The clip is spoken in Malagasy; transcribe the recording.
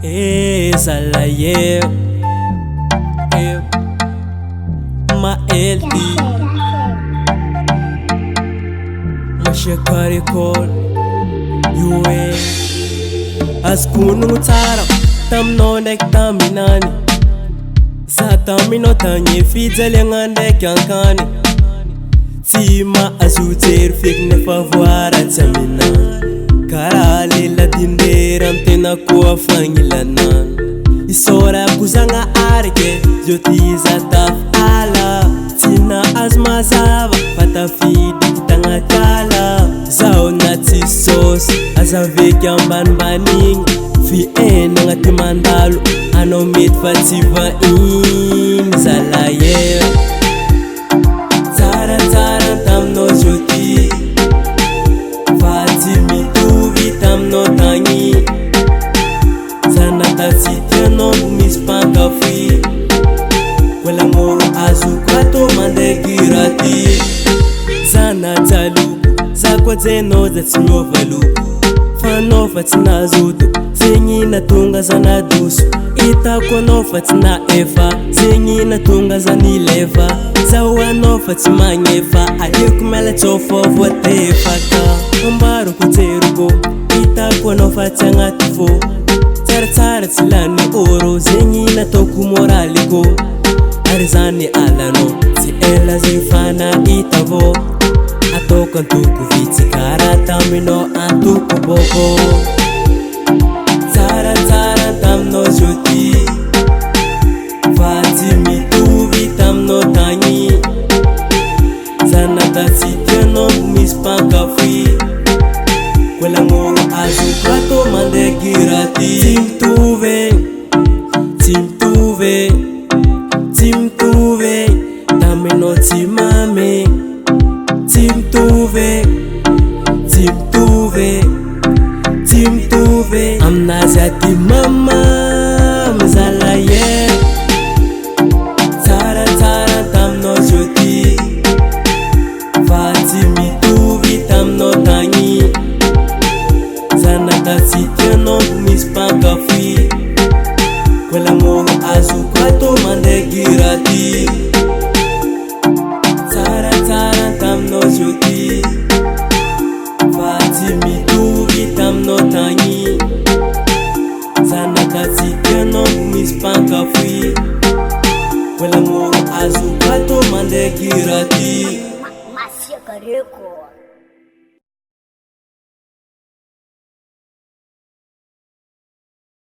Zalaye ma eldi mashakari kol yuwe askunu tsara tamno nek taminani sa tamino tanye fidele ngande kankani tima azuter fik ne favora tamina karali la dinderam tena ko fangilanan isora kuzanga arke jotiza taf ala tina azma zava patafidi tanga kala zaona tisos azave kamban baning fi enanga timandalo anomit fativa in zalaye tara tara tamno joti fatimi tuvi tamno tangi zanata siteno mispanka fi wala moro azukato mandegirati zanata luku zakwa zeno zatinyovaluku fanova tina zuto zengi na tunga zana dusu itakwa nova tina efa zengi na tunga zani leva zawa nova timanyefa alikumela chofovo tefaka umbaro kuterugo itakwa nova tanga tifo tsara tilani oro zengi na toku moraliko arizani alano si ela zifana itavo atokan tuku viti karata mino antuku boko tara tamno joti fatimi tuvi tamno tangi zanata siteno mispanka fi kwela ngoro azukato mandegirati tim tuve tamino timame tim tuve amnazati mama mzalaye tara tamno joti fatimi tuvi tamno tangi zanata siteno mispanka fi kwela ngoro azukato mandegirati tara tamno joti